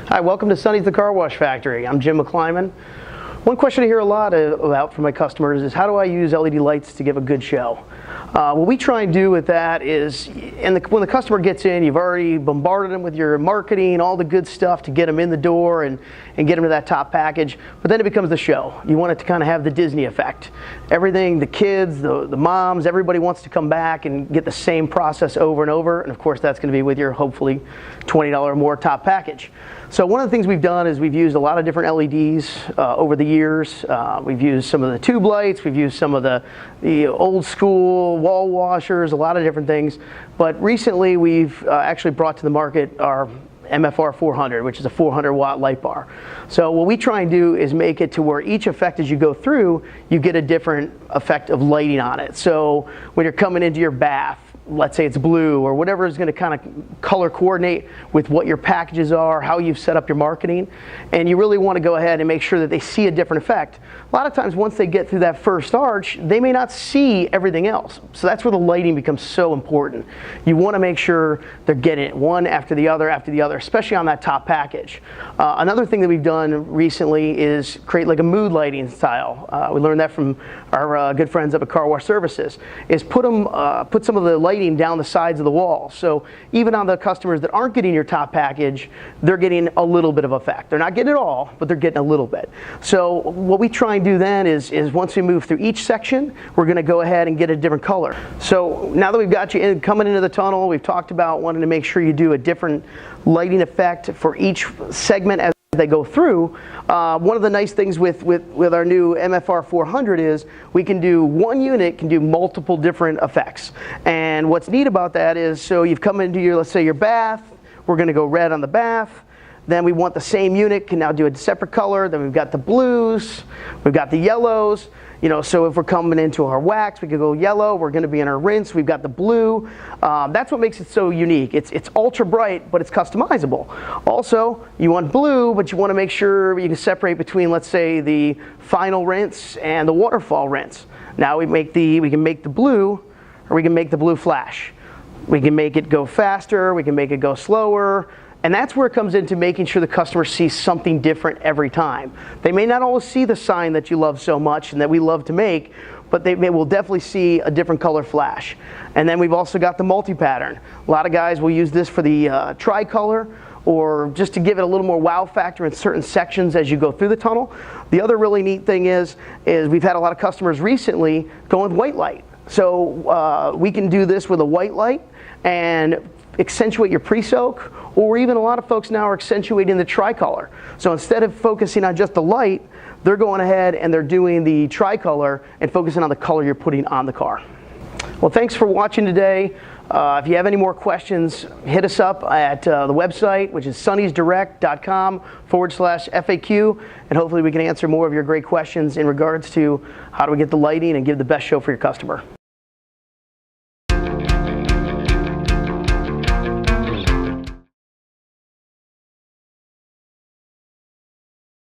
Hi, welcome to Sonny's The Car Wash Factory. I'm Jim McClyman. One question I hear a lot about from my customers is how do I use LED lights to give a good show? What we try and do with that is, when the customer gets in, you've already bombarded them with your marketing, all the good stuff to get them in the door and get them to that top package, but then it becomes the show. You want it to kind of have the Disney effect. Everything, the kids, the moms, everybody wants to come back and get the same process over and over, and of course that's going to be with your hopefully $20 or more top package. So one of the things we've done is we've used a lot of different LEDs over the years. We've used some of the tube lights, we've used some of the old school wall washers, a lot of different things. But recently we've actually brought to the market our MFR 400, which is a 400 watt light bar. So what we try and do is make it to where each effect as you go through, you get a different effect of lighting on it. So when you're coming into your bath, let's say it's blue or whatever is going to kind of color coordinate with what your packages are, how you've set up your marketing, and you really want to go ahead and make sure that they see a different effect. A lot of times once they get through that first arch, they may not see everything else. So that's where the lighting becomes so important. You want to make sure they're getting it one after the other, especially on that top package. Another thing that we've done recently is create like a mood lighting style. We learned that from our good friends up at Car Wash Services, is put some of the lighting down the sides of the wall. So even on the customers that aren't getting your top package, they're getting a little bit of effect. They're not getting it all, but they're getting a little bit. So what we try and do then is once we move through each section, we're going to go ahead and get a different color. So now that we've got you coming into the tunnel, we've talked about wanting to make sure you do a different lighting effect for each segment as they go through. One of the nice things with our new MFR 400 is we can do one unit can do multiple different effects. And what's neat about that is, so you've come into your, let's say your bath, we're going to go red on the bath. Then we want the same unit can now do a separate color. Then we've got the blues, we've got the yellows. So if we're coming into our wax, we could go yellow. We're going to be in our rinse. We've got the blue. That's what makes it so unique. It's ultra bright, but it's customizable. Also, you want blue, but you want to make sure you can separate between, let's say, the final rinse and the waterfall rinse. Now we can make the blue, or we can make the blue flash. We can make it go faster. We can make it go slower. And that's where it comes into making sure the customer sees something different every time. They may not always see the sign that you love so much and that we love to make, but they will definitely see a different color flash. And then we've also got the multi-pattern. A lot of guys will use this for the tricolor, or just to give it a little more wow factor in certain sections as you go through the tunnel. The other really neat thing is we've had a lot of customers recently go with white light. So we can do this with a white light and accentuate your pre-soak, or even a lot of folks now are accentuating the tricolor. So instead of focusing on just the light, they're going ahead and they're doing the tricolor and focusing on the color you're putting on the car. Well, thanks for watching today. If you have any more questions, hit us up at the website, which is sonnysdirect.com/FAQ, and hopefully we can answer more of your great questions in regards to how do we get the lighting and give the best show for your customer.